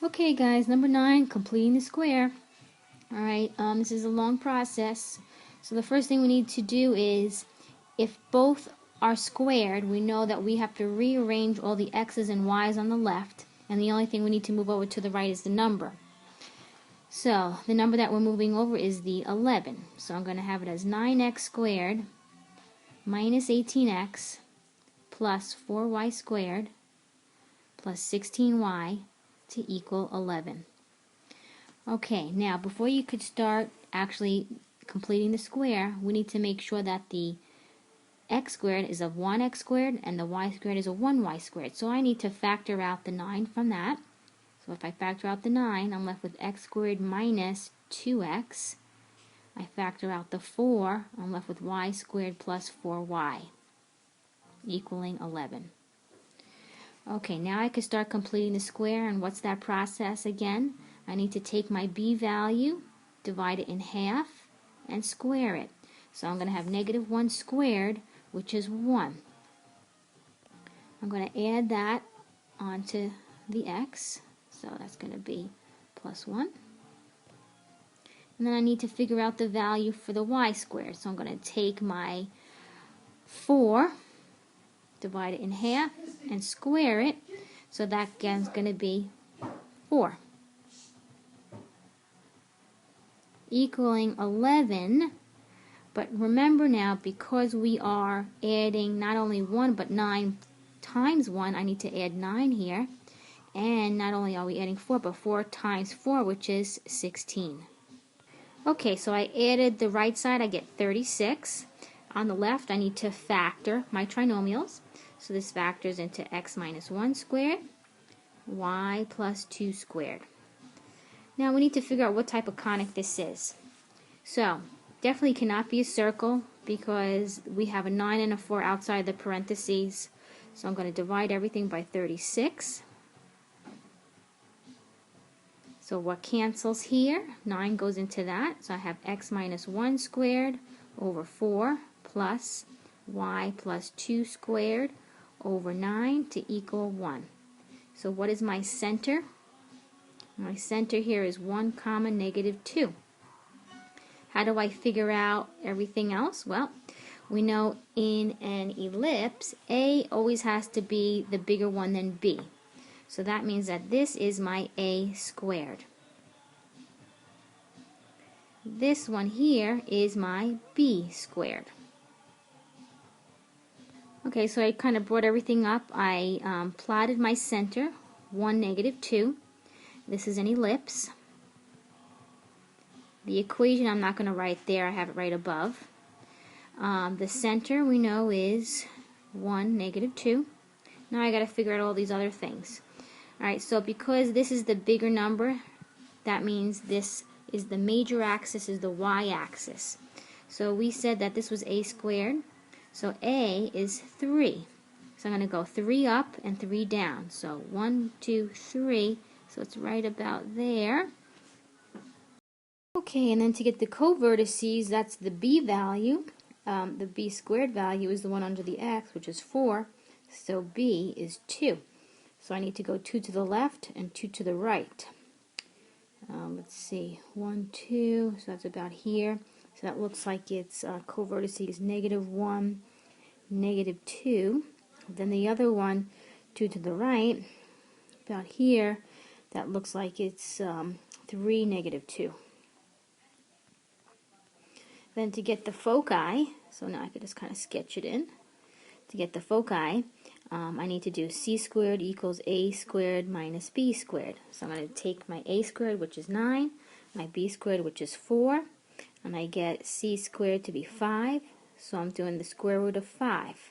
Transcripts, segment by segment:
Okay guys, number 9, completing the square. Alright, this is a long process. So the first thing we need to do is, if both are squared, we know that we have to rearrange all the x's and y's on the left, and the only thing we need to move over to the right is the number. So the number that we're moving over is the 11. So I'm going to have it as 9x squared minus 18x plus 4y squared plus 16y to equal 11. Okay, now before you could start actually completing the square, we need to make sure that the x squared is of 1x squared and the y squared is a 1y squared. So I need to factor out the 9 from that. So if I factor out the 9, I'm left with x squared minus 2x. I factor out the 4, I'm left with y squared plus 4y, equaling 11. Okay, now I can start completing the square, and what's that process again? I need to take my b value, divide it in half, and square it. So I'm going to have negative 1 squared, which is 1. I'm going to add that onto the x, so that's going to be plus 1. And then I need to figure out the value for the y squared. So I'm going to take my 4, divide it in half, and square it. So that again is going to be 4. Equaling 11. But remember now, because we are adding not only 1 but 9 times 1, I need to add 9 here. And not only are we adding 4, but 4 times 4, which is 16. Okay, so I added the right side, I get 36. On the left, I need to factor my trinomials. So this factors into x minus 1 squared, y plus 2 squared. Now we need to figure out what type of conic this is. So, definitely cannot be a circle because we have a 9 and a 4 outside the parentheses. So I'm going to divide everything by 36. So what cancels here? 9 goes into that. So I have x minus 1 squared over 4 plus y plus 2 squared over 9 to equal 1. So what is my center? My center here is 1 comma negative 2. How do I figure out everything else? Well, we know in an ellipse, A always has to be the bigger one than B. So that means that this is my A squared. This one here is my B squared. Okay, so I kind of brought everything up. I plotted my center, 1, negative 2. This is an ellipse. The equation I'm not going to write there, I have it right above. The center we know is 1, negative 2. Now I got to figure out all these other things. Alright, so because this is the bigger number, that means this is the major axis, is the y-axis. So we said that this was a squared. So a is 3. So I'm going to go 3 up and 3 down. So 1, 2, 3. So it's right about there. Okay, and then to get the covertices, that's the b value. The b squared value is the one under the x, which is 4. So b is 2. So I need to go 2 to the left and 2 to the right. Let's see, 1, 2, so that's about here. So that looks like its covertices negative 1, negative 2. Then the other one, 2 to the right, about here, that looks like it's 3, negative 2. Then to get the foci, so now I could just kind of sketch it in. To get the foci, I need to do c squared equals a squared minus b squared. So I'm going to take my a squared, which is 9, my b squared, which is 4, and I get c squared to be 5. So I'm doing the square root of 5.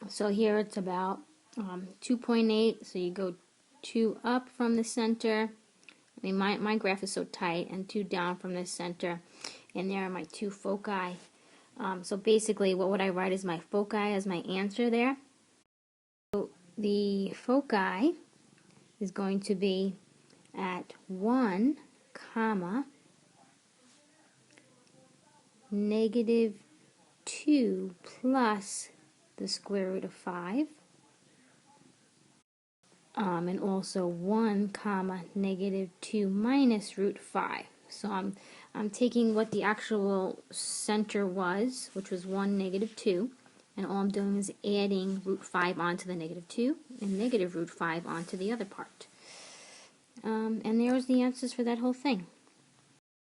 So here it's about 2.8, so you go 2 up from the center. I mean, my graph is so tight, and 2 down from the center, and there are my 2 foci. So basically, what would I write as my foci as my answer there? So the foci is going to be at 1, comma, negative 2 plus the square root of 5. and also 1 comma negative 2 minus root 5. So I'm taking what the actual center was, which was 1 negative 2, and all I'm doing is adding root 5 onto the negative 2 and negative root 5 onto the other part. And there's the answers for that whole thing.